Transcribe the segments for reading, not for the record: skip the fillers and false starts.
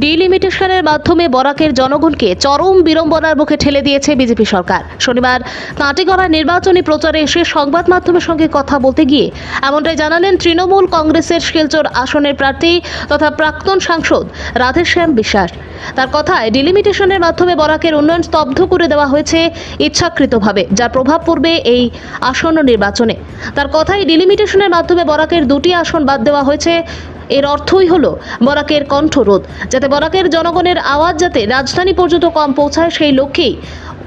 ডিলিমিটেশনের মাধ্যমে বরাকের জনগণকে চরম বিড়ম্বনার মুখে ঠেলে দিয়েছে বিজেপি সরকার। শনিবার কাটিগড়ায় নির্বাচনী প্রচারে এসে সংবাদ মাধ্যমের সঙ্গে কথা বলতে গিয়ে এমনটাই জানালেন তৃণমূল কংগ্রেসের শিলচর আসনের প্রার্থী তথা প্রাক্তন সাংসদ রাধেশ্যাম বিশ্বাস। তার কথায় ডিলিমিটেশনের মাধ্যমে বরাকের উন্নয়ন স্তব্ধ করে দেওয়া হয়েছে ইচ্ছাকৃতভাবে, যার প্রভাব পড়বে এই আসন্ন নির্বাচনে। তার কথায় ডিলিমিটেশনের মাধ্যমে বরাকের 2টি আসন বাদ দেওয়া হয়েছে। এর অর্থই হলো বরাকের কণ্ঠরোধ, যাতে বরাকের জনগণের আওয়াজ যাতে রাজধানী পর্যন্ত কম পৌঁছায়, সেই লক্ষ্যেই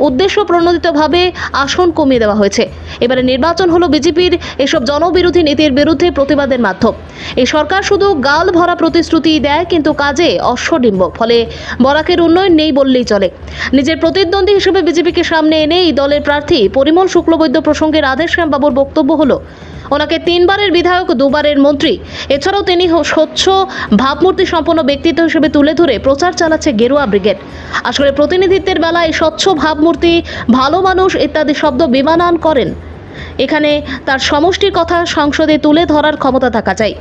উদ্দেশ্য প্রণোদিতভাবে আসন কমিয়ে দেওয়া হয়েছে। এবারে নির্বাচন হলো বিজেপির এসব জনবিরোধী নীতির বিরুদ্ধে প্রতিবাদের মাধ্যম। এই সরকার শুধু গাল ভরা প্রতিশ্রুতি দেয়, কিন্তু কাজে অশ্বডিম্ব, ফলে বরাকের উন্নয়ন নেই বললেই চলে। নিজের প্রতিদ্বন্দ্বী হিসেবে বিজেপিকে সামনে এনে এই দলের প্রার্থী পরিমল শুক্লবৈদ্য প্রসঙ্গে রাধেশ্যাম বাবুর বক্তব্য হলো, ওনাকে 3বারের বিধায়ক, 2বারের মন্ত্রী, এছাড়াও তিনি স্বচ্ছ ভাবমূর্তি সম্পন্ন ব্যক্তিত্ব হিসেবে তুলে ধরে প্রচার চালাচ্ছে গেরুয়া ব্রিগেড। আসলে প্রতিনিধিত্বের বেলায় স্বচ্ছ ভাবমূর্তি, ভালো মানুষ ইত্যাদি শব্দ বিমানান করেন। এখানে তার সমষ্টির কথা সংসদে তুলে ধরার ক্ষমতা থাকা চাই,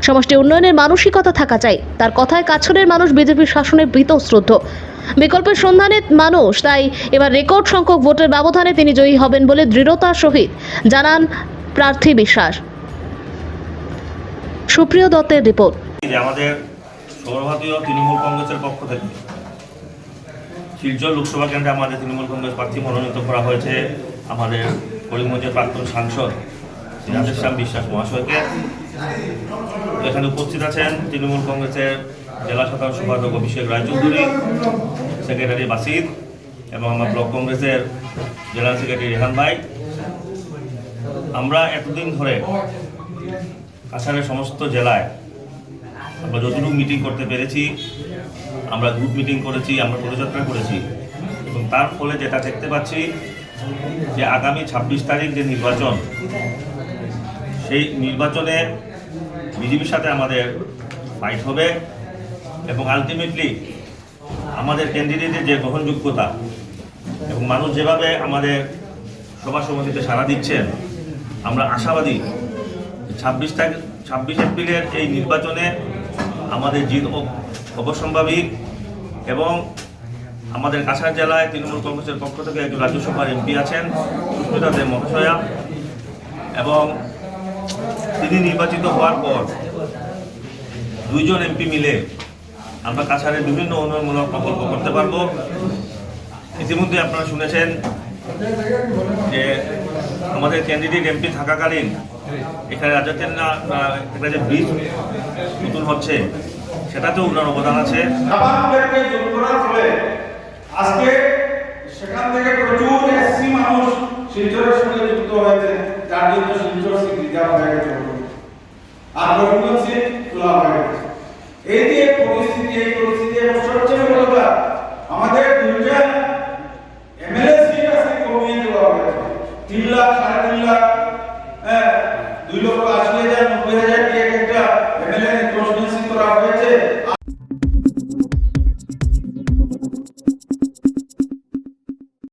সমষ্টি উন্নয়নের মানসিকতা থাকা চাই। তার কথায় কাছড়ের মানুষ বিজেপির শাসনে বীতশ্রদ্ধ, বিকল্পের সন্ধানে মানুষ, তাই এবার রেকর্ড সংখ্যক ভোটের ব্যবধানে তিনি জয়ী হবেন বলে দৃঢ়তার সহিত জানান প্রার্থী বিশ্বাস। সুপ্রিয় দত্তের রিপোর্ট। আমাদের সর্বভারতীয় তৃণমূল কংগ্রেসের পক্ষ থেকে শিলচর লোকসভা কেন্দ্রে আমাদের তৃণমূল কংগ্রেস প্রার্থী মনোনীত করা হয়েছে আমাদের করিমগঞ্জের প্রাক্তন সাংসদ রাধেশ্যাম বিশ্বাস মহাশয়কে। এখানে উপস্থিত আছেন তৃণমূল কংগ্রেসের জেলা সাধারণ সম্পাদক অভিষেক রায়চৌধুরী, সেক্রেটারি বাসির এবং আমার ব্লক কংগ্রেসের জেলা সেক্রেটারি রেহান ভাই। আমরা এতদিন ধরে কাছাড়ের সমস্ত জেলায় আমরা যতটুকু মিটিং করতে পেরেছি, আমরা গ্রুপ মিটিং করেছি, আমরা পদযাত্রা করেছি, এবং তার ফলে যেটা দেখতে পাচ্ছি যে আগামী 26 তারিখ যে নির্বাচন, সেই নির্বাচনে বিজেপির সাথে আমাদের ফাইট হবে এবং আলটিমেটলি আমাদের ক্যান্ডিডেটের যে গ্রহণযোগ্যতা এবং মানুষ যেভাবে আমাদের সভা সমিতিতে সাড়া দিচ্ছেন, আমরা আশাবাদী 26 এপ্রিলের এই নির্বাচনে আমাদের জিত অবশ্যম্ভাবী। এবং আমাদের কাছাড় জেলায় তৃণমূল কংগ্রেসের পক্ষ থেকে একজন রাজ্যসভার এমপি আছেন সুস্মিতা দেব মহাশয়া, এবং তিনি নির্বাচিত হওয়ার পর 2জন এমপি মিলে আমরা কাছাড়ের বিভিন্ন উন্নয়নমূলক প্রকল্প করতে পারবো। ইতিমধ্যে আপনারা শুনেছেন যে আমাদের ক্যান্ডিডেট এমপি থাকাকালীন এখানে রাজ্যের একটা যে ব্রিজ নতুন হচ্ছে, সেটাতেও উন্নয়ন অবদান আছে। আজকে সেখান থেকে প্রচুর এসসি মানুষ শিলচরের সঙ্গে যুক্ত হয়েছে, যার জন্য শিলচর সিট রিজার্ভ হয়ে গেছে আর করিমগঞ্জ সিট খোলা হয়ে গেছে। এই যে পরিস্থিতি এবং সবচেয়ে বড় কথা, আমাদের 2টা এমএলএ সিট আছে কমিয়ে দেওয়া হয়েছে। 3 লাখ, 3.5 লাখ, 2,80,000, 90,000 দিয়ে একটা এমএলএ কনস্টিটিউন্সি করা হয়েছে।